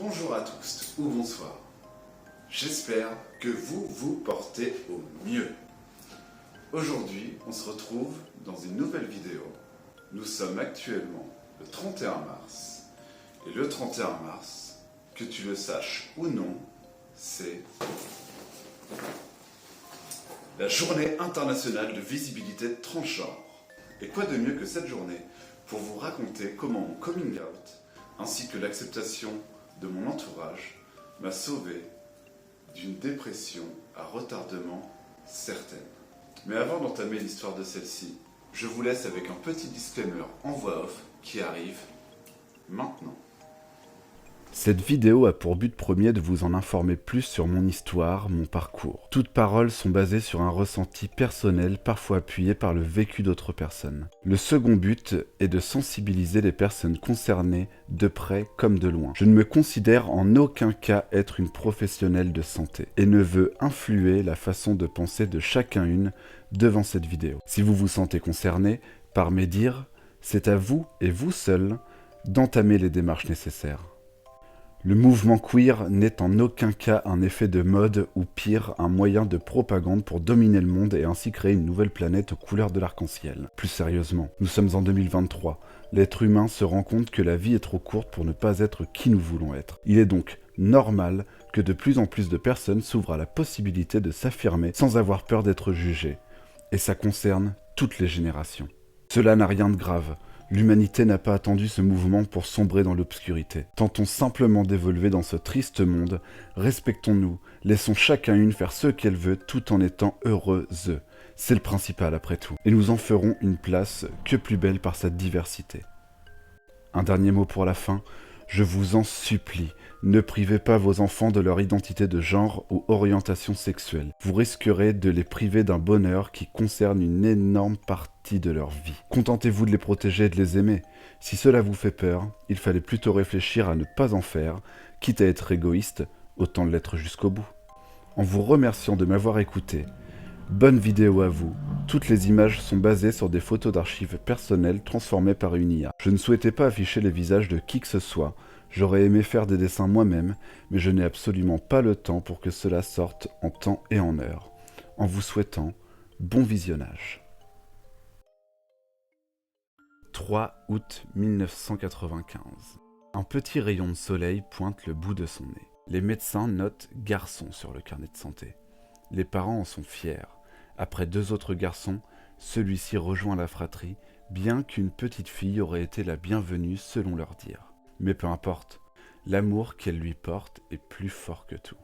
Bonjour à tous ou bonsoir. J'espère que vous vous portez au mieux. Aujourd'hui, on se retrouve dans une nouvelle vidéo. Nous sommes actuellement le 31 mars. Et le 31 mars, que tu le saches ou non, c'est la journée internationale de visibilité transgenre. Et quoi de mieux que cette journée pour vous raconter comment mon coming out, ainsi que l'acceptation de mon entourage, m'a sauvé d'une dépression à retardement certaine. Mais avant d'entamer l'histoire de celle-ci, je vous laisse avec un petit disclaimer en voix off qui arrive maintenant. Cette vidéo a pour but premier de vous en informer plus sur mon histoire, mon parcours. Toutes paroles sont basées sur un ressenti personnel, parfois appuyé par le vécu d'autres personnes. Le second but est de sensibiliser les personnes concernées de près comme de loin. Je ne me considère en aucun cas être une professionnelle de santé et ne veux influer la façon de penser de chacun devant cette vidéo. Si vous vous sentez concerné par mes dires, c'est à vous et vous seul d'entamer les démarches nécessaires. Le mouvement queer n'est en aucun cas un effet de mode ou pire, un moyen de propagande pour dominer le monde et ainsi créer une nouvelle planète aux couleurs de l'arc-en-ciel. Plus sérieusement, nous sommes en 2023. L'être humain se rend compte que la vie est trop courte pour ne pas être qui nous voulons être. Il est donc normal que de plus en plus de personnes s'ouvrent à la possibilité de s'affirmer sans avoir peur d'être jugées. Et ça concerne toutes les générations. Cela n'a rien de grave. L'humanité n'a pas attendu ce mouvement pour sombrer dans l'obscurité. Tentons simplement d'évoluer dans ce triste monde, respectons-nous, laissons chacun faire ce qu'elle veut tout en étant heureuse. C'est le principal après tout. Et nous en ferons une place que plus belle par sa diversité. Un dernier mot pour la fin, je vous en supplie, ne privez pas vos enfants de leur identité de genre ou orientation sexuelle. Vous risquerez de les priver d'un bonheur qui concerne une énorme partie de leur vie. Contentez-vous de les protéger et de les aimer. Si cela vous fait peur, il fallait plutôt réfléchir à ne pas en faire, quitte à être égoïste, autant l'être jusqu'au bout. En vous remerciant de m'avoir écouté, bonne vidéo à vous. Toutes les images sont basées sur des photos d'archives personnelles transformées par une IA. Je ne souhaitais pas afficher les visages de qui que ce soit. J'aurais aimé faire des dessins moi-même, mais je n'ai absolument pas le temps pour que cela sorte en temps et en heure. En vous souhaitant bon visionnage. 3 août 1995. Un petit rayon de soleil pointe le bout de son nez. Les médecins notent « garçon » sur le carnet de santé. Les parents en sont fiers. Après 2 autres garçons, celui-ci rejoint la fratrie, bien qu'une petite fille aurait été la bienvenue selon leur dire. Mais peu importe, l'amour qu'elle lui porte est plus fort que tout.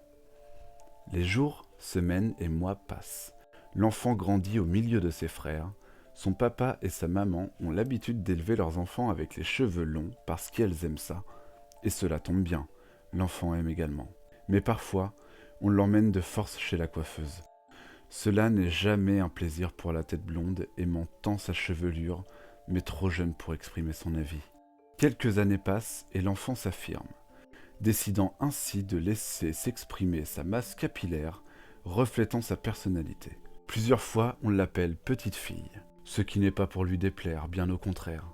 Les jours, semaines et mois passent. L'enfant grandit au milieu de ses frères. Son papa et sa maman ont l'habitude d'élever leurs enfants avec les cheveux longs parce qu'elles aiment ça. Et cela tombe bien, l'enfant aime également. Mais parfois, on l'emmène de force chez la coiffeuse. Cela n'est jamais un plaisir pour la tête blonde aimant tant sa chevelure, mais trop jeune pour exprimer son avis. Quelques années passent et l'enfant s'affirme, décidant ainsi de laisser s'exprimer sa masse capillaire, reflétant sa personnalité. Plusieurs fois, on l'appelle petite fille, ce qui n'est pas pour lui déplaire, bien au contraire.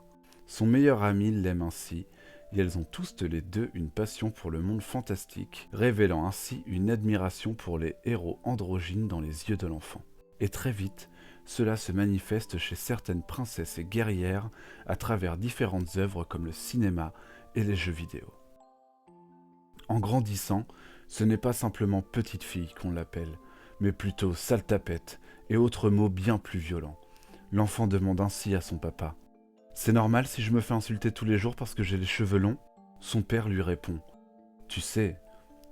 Son meilleur ami l'aime ainsi, et elles ont tous les deux une passion pour le monde fantastique, révélant ainsi une admiration pour les héros androgynes dans les yeux de l'enfant. Et très vite, cela se manifeste chez certaines princesses et guerrières à travers différentes œuvres comme le cinéma et les jeux vidéo. En grandissant, ce n'est pas simplement petite fille qu'on l'appelle, mais plutôt sale tapette et autres mots bien plus violents. L'enfant demande ainsi à son papa : « C'est normal si je me fais insulter tous les jours parce que j'ai les cheveux longs ?» Son père lui répond : « Tu sais,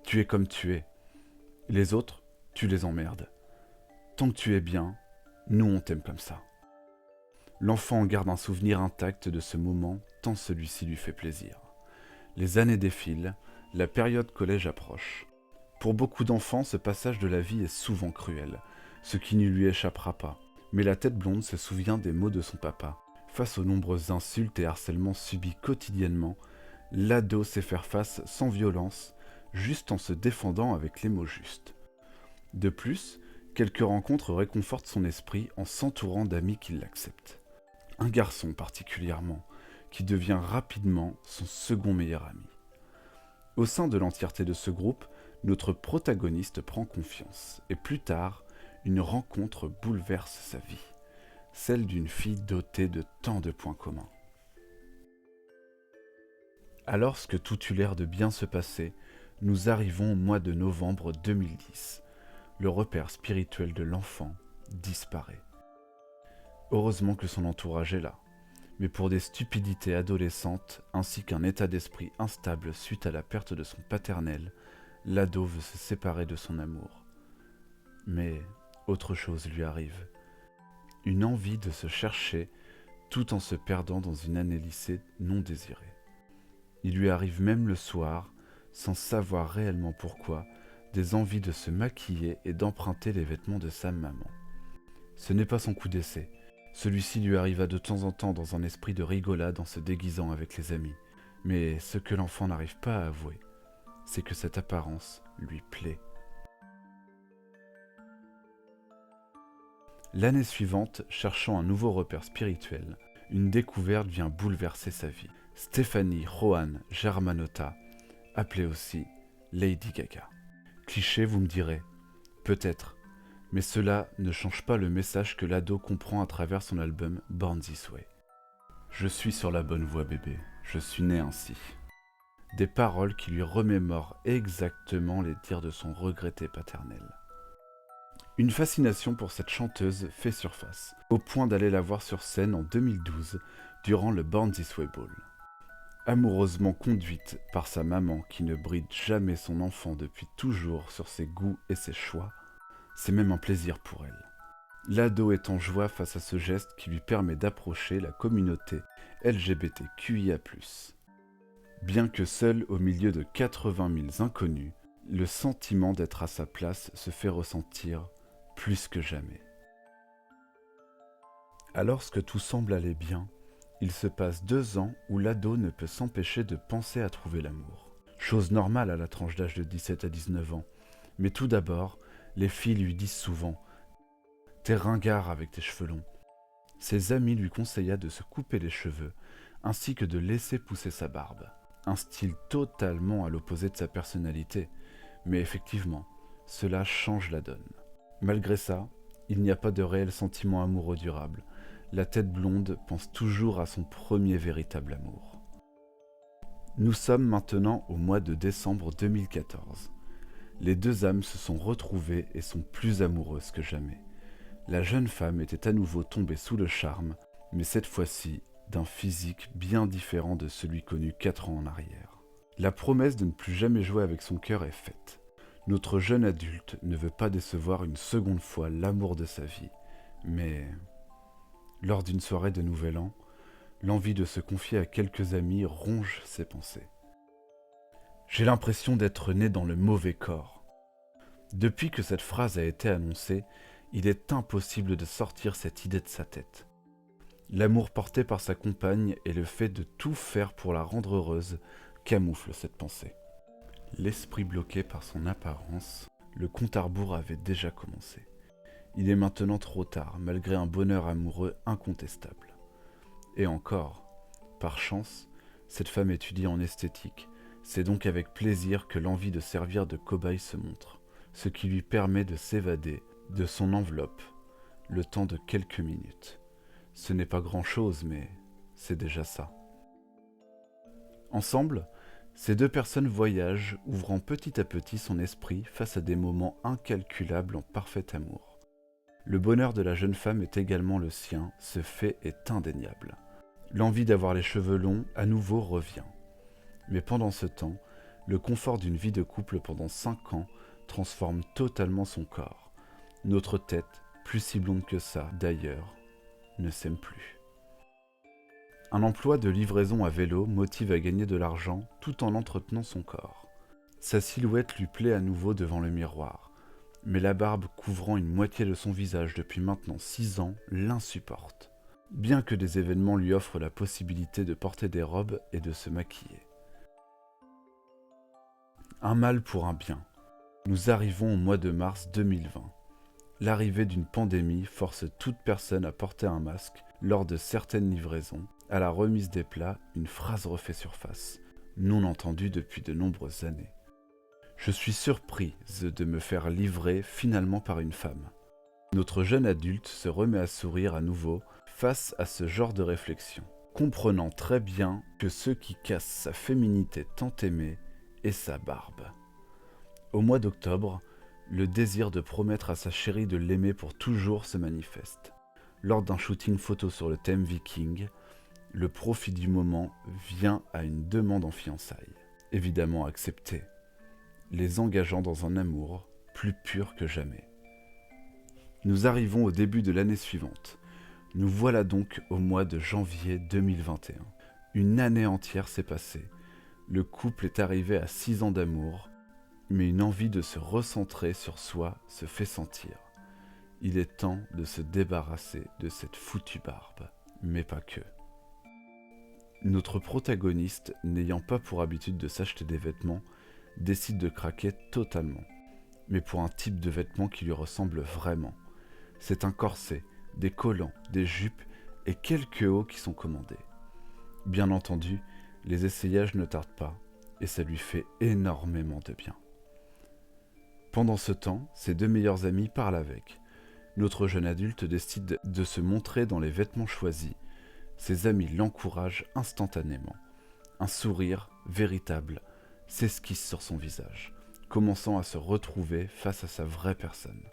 tu es comme tu es. Les autres, tu les emmerdes. Tant que tu es bien, nous on t'aime comme ça. » L'enfant en garde un souvenir intact de ce moment, tant celui-ci lui fait plaisir. Les années défilent, la période collège approche. Pour beaucoup d'enfants, ce passage de la vie est souvent cruel, ce qui ne lui échappera pas. Mais la tête blonde se souvient des mots de son papa. Face aux nombreuses insultes et harcèlements subis quotidiennement, l'ado sait faire face sans violence, juste en se défendant avec les mots justes. De plus, quelques rencontres réconfortent son esprit en s'entourant d'amis qui l'acceptent. Un garçon particulièrement, qui devient rapidement son second meilleur ami. Au sein de l'entièreté de ce groupe, notre protagoniste prend confiance, et plus tard, une rencontre bouleverse sa vie, celle d'une fille dotée de tant de points communs. Alors que tout eut l'air de bien se passer, nous arrivons au mois de novembre 2010. Le repère spirituel de l'enfant disparaît. Heureusement que son entourage est là, mais pour des stupidités adolescentes ainsi qu'un état d'esprit instable suite à la perte de son paternel, l'ado veut se séparer de son amour. Mais autre chose lui arrive. Une envie de se chercher tout en se perdant dans une année lycée non désirée. Il lui arrive même le soir, sans savoir réellement pourquoi, des envies de se maquiller et d'emprunter les vêtements de sa maman. Ce n'est pas son coup d'essai. Celui-ci lui arriva de temps en temps dans un esprit de rigolade en se déguisant avec les amis. Mais ce que l'enfant n'arrive pas à avouer, c'est que cette apparence lui plaît. L'année suivante, cherchant un nouveau repère spirituel, une découverte vient bouleverser sa vie. Stéphanie Roanne Germanotta, appelée aussi Lady Gaga. Cliché, vous me direz. Peut-être. Mais cela ne change pas le message que l'ado comprend à travers son album Born This Way. Je suis sur la bonne voie, bébé. Je suis né ainsi. Des paroles qui lui remémorent exactement les dires de son regretté paternel. Une fascination pour cette chanteuse fait surface, au point d'aller la voir sur scène en 2012 durant le Born This Way Ball. Amoureusement conduite par sa maman qui ne bride jamais son enfant depuis toujours sur ses goûts et ses choix, c'est même un plaisir pour elle. L'ado est en joie face à ce geste qui lui permet d'approcher la communauté LGBTQIA+. Bien que seul au milieu de 80 000 inconnus, le sentiment d'être à sa place se fait ressentir plus que jamais. Alors que tout semble aller bien, il se passe 2 ans où l'ado ne peut s'empêcher de penser à trouver l'amour. Chose normale à la tranche d'âge de 17 à 19 ans. Mais tout d'abord, les filles lui disent souvent « T'es ringard avec tes cheveux longs ». Ses amis lui conseilla de se couper les cheveux, ainsi que de laisser pousser sa barbe. Un style totalement à l'opposé de sa personnalité. Mais effectivement, cela change la donne. Malgré ça, il n'y a pas de réel sentiment amoureux durable. La tête blonde pense toujours à son premier véritable amour. Nous sommes maintenant au mois de décembre 2014. Les deux âmes se sont retrouvées et sont plus amoureuses que jamais. La jeune femme était à nouveau tombée sous le charme, mais cette fois-ci d'un physique bien différent de celui connu 4 ans en arrière. La promesse de ne plus jamais jouer avec son cœur est faite. Notre jeune adulte ne veut pas décevoir une seconde fois l'amour de sa vie, mais lors d'une soirée de Nouvel An, l'envie de se confier à quelques amis ronge ses pensées. J'ai l'impression d'être né dans le mauvais corps. Depuis que cette phrase a été annoncée, il est impossible de sortir cette idée de sa tête. L'amour porté par sa compagne et le fait de tout faire pour la rendre heureuse camouflent cette pensée. L'esprit bloqué par son apparence, le compte à rebours avait déjà commencé. Il est maintenant trop tard, malgré un bonheur amoureux incontestable. Et encore, par chance, cette femme étudie en esthétique. C'est donc avec plaisir que l'envie de servir de cobaye se montre, ce qui lui permet de s'évader de son enveloppe le temps de quelques minutes. Ce n'est pas grand-chose, mais c'est déjà ça. Ensemble, ces deux personnes voyagent, ouvrant petit à petit son esprit face à des moments incalculables en parfait amour. Le bonheur de la jeune femme est également le sien, ce fait est indéniable. L'envie d'avoir les cheveux longs à nouveau revient. Mais pendant ce temps, le confort d'une vie de couple pendant 5 ans transforme totalement son corps. Notre tête, plus si blonde que ça d'ailleurs, ne s'aime plus. Un emploi de livraison à vélo motive à gagner de l'argent tout en entretenant son corps. Sa silhouette lui plaît à nouveau devant le miroir, mais la barbe couvrant une moitié de son visage depuis maintenant 6 ans l'insupporte, bien que des événements lui offrent la possibilité de porter des robes et de se maquiller. Un mal pour un bien. Nous arrivons au mois de mars 2020. L'arrivée d'une pandémie force toute personne à porter un masque lors de certaines livraisons. À la remise des plats, une phrase refait surface. non entendue depuis de nombreuses années. Je suis surprise de me faire livrer finalement par une femme. Notre jeune adulte se remet à sourire à nouveau face à ce genre de réflexion, comprenant très bien que ce qui casse sa féminité tant aimée est sa barbe. Au mois d'octobre, le désir de promettre à sa chérie de l'aimer pour toujours se manifeste. Lors d'un shooting photo sur le thème viking, le profit du moment vient à une demande en fiançailles, évidemment acceptée, les engageant dans un amour plus pur que jamais. Nous arrivons au début de l'année suivante. Nous voilà donc au mois de janvier 2021. Une année entière s'est passée. Le couple est arrivé à 6 ans d'amour, mais une envie de se recentrer sur soi se fait sentir. Il est temps de se débarrasser de cette foutue barbe, mais pas que. Notre protagoniste, n'ayant pas pour habitude de s'acheter des vêtements, décide de craquer totalement, mais pour un type de vêtements qui lui ressemble vraiment. C'est un corset, des collants, des jupes et quelques hauts qui sont commandés. Bien entendu, les essayages ne tardent pas et ça lui fait énormément de bien. Pendant ce temps, ses 2 meilleurs amis parlent avec. Notre jeune adulte décide de se montrer dans les vêtements choisis. Ses amis l'encouragent instantanément. Un sourire véritable s'esquisse sur son visage, commençant à se retrouver face à sa vraie personne.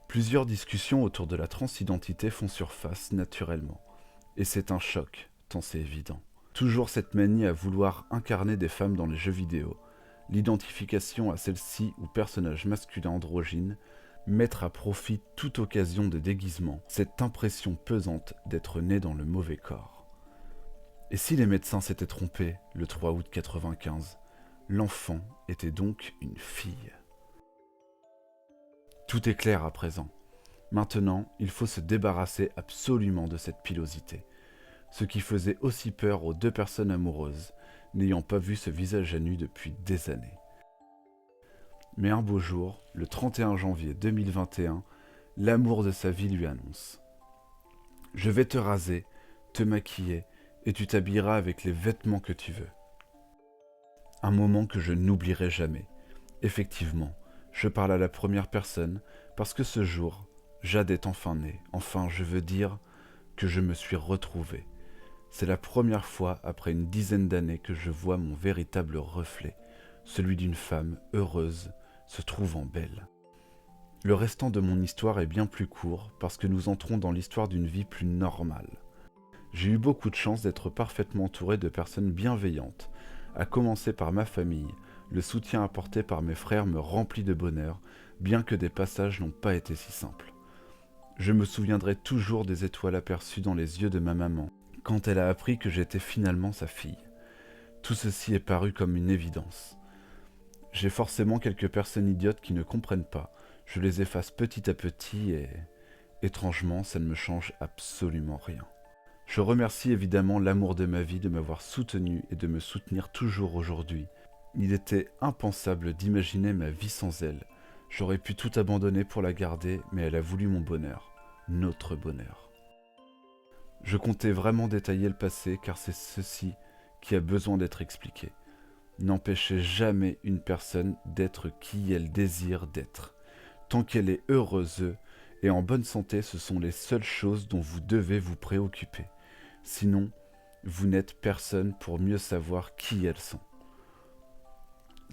Plusieurs discussions autour de la transidentité font surface naturellement, et c'est un choc, tant c'est évident. Toujours cette manie à vouloir incarner des femmes dans les jeux vidéo, l'identification à celle-ci ou personnage masculin androgyne, mettre à profit toute occasion de déguisement, cette impression pesante d'être né dans le mauvais corps. Et si les médecins s'étaient trompés le 3 août 1995, l'enfant était donc une fille. Tout est clair à présent. Maintenant, il faut se débarrasser absolument de cette pilosité. Ce qui faisait aussi peur aux 2 personnes amoureuses, n'ayant pas vu ce visage à nu depuis des années. Mais un beau jour, le 31 janvier 2021, l'amour de sa vie lui annonce. « Je vais te raser, te maquiller, et tu t'habilleras avec les vêtements que tu veux. » Un moment que je n'oublierai jamais. Effectivement, je parle à la première personne parce que ce jour, Jade est enfin née. Enfin, je veux dire que je me suis retrouvé. C'est la première fois après une dizaine d'années que je vois mon véritable reflet, celui d'une femme heureuse, se trouvant belle. Le restant de mon histoire est bien plus court parce que nous entrons dans l'histoire d'une vie plus normale. J'ai eu beaucoup de chance d'être parfaitement entouré de personnes bienveillantes, à commencer par ma famille. Le soutien apporté par mes frères me remplit de bonheur, bien que des passages n'ont pas été si simples. Je me souviendrai toujours des étoiles aperçues dans les yeux de ma maman, quand elle a appris que j'étais finalement sa fille. Tout ceci est paru comme une évidence. J'ai forcément quelques personnes idiotes qui ne comprennent pas. Je les efface petit à petit et, étrangement, ça ne me change absolument rien. Je remercie évidemment l'amour de ma vie de m'avoir soutenu et de me soutenir toujours aujourd'hui. Il était impensable d'imaginer ma vie sans elle. J'aurais pu tout abandonner pour la garder, mais elle a voulu mon bonheur, notre bonheur. Je comptais vraiment détailler le passé car c'est ceci qui a besoin d'être expliqué. N'empêchez jamais une personne d'être qui elle désire d'être. Tant qu'elle est heureuse et en bonne santé, ce sont les seules choses dont vous devez vous préoccuper. Sinon, vous n'êtes personne pour mieux savoir qui elles sont.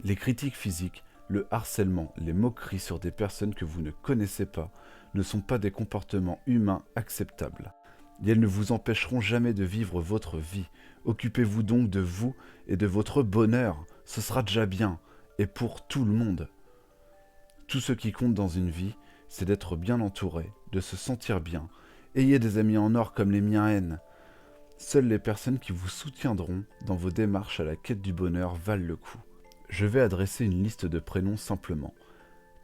Les critiques physiques, le harcèlement, les moqueries sur des personnes que vous ne connaissez pas ne sont pas des comportements humains acceptables. Et elles ne vous empêcheront jamais de vivre votre vie. Occupez-vous donc de vous et de votre bonheur. Ce sera déjà bien, et pour tout le monde. Tout ce qui compte dans une vie, c'est d'être bien entouré, de se sentir bien. Ayez des amis en or comme les miens haine. Seules les personnes qui vous soutiendront dans vos démarches à la quête du bonheur valent le coup. Je vais adresser une liste de prénoms simplement.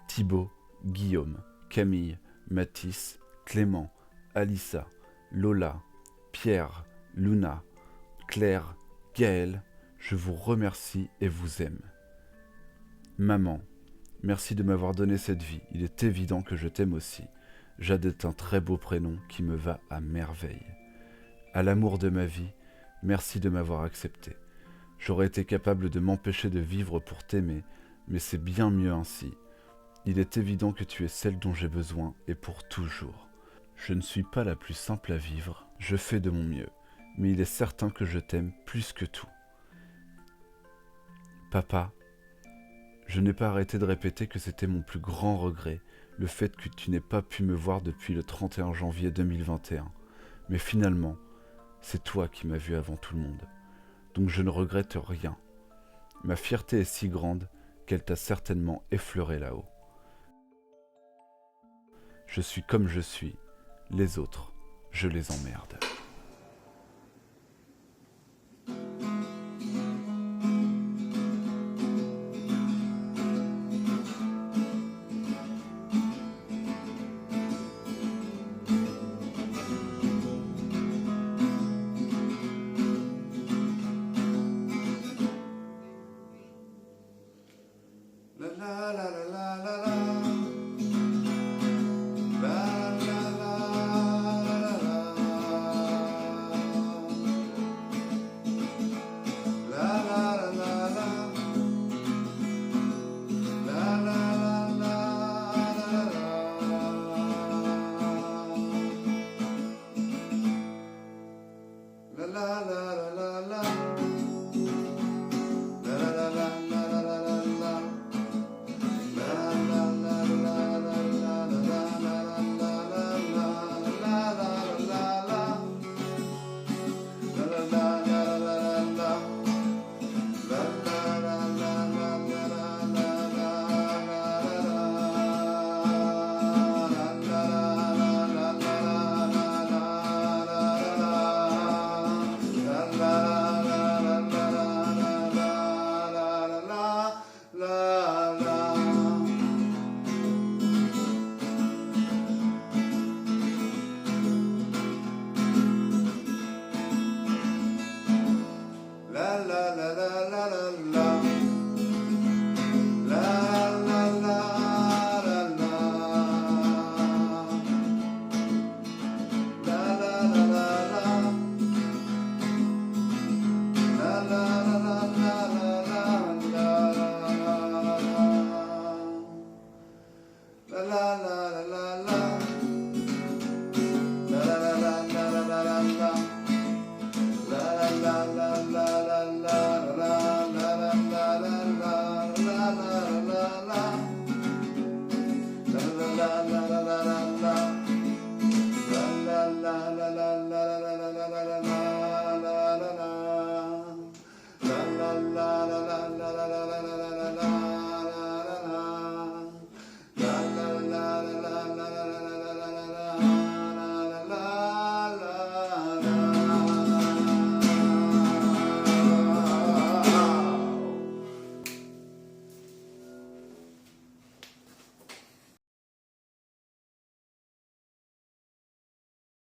Thibaut, Guillaume, Camille, Mathis, Clément, Alissa, Lola, Pierre, Luna, Claire, Gaël, je vous remercie et vous aime. Maman, merci de m'avoir donné cette vie, il est évident que je t'aime aussi. Jade est un très beau prénom qui me va à merveille. À l'amour de ma vie, merci de m'avoir accepté. J'aurais été capable de m'empêcher de vivre pour t'aimer, mais c'est bien mieux ainsi. Il est évident que tu es celle dont j'ai besoin, et pour toujours. Je ne suis pas la plus simple à vivre, je fais de mon mieux, mais il est certain que je t'aime plus que tout. Papa, je n'ai pas arrêté de répéter que c'était mon plus grand regret, le fait que tu n'aies pas pu me voir depuis le 31 janvier 2021. Mais finalement, c'est toi qui m'as vu avant tout le monde. Donc je ne regrette rien. Ma fierté est si grande qu'elle t'a certainement effleuré là-haut. Je suis comme je suis, les autres, je les emmerde.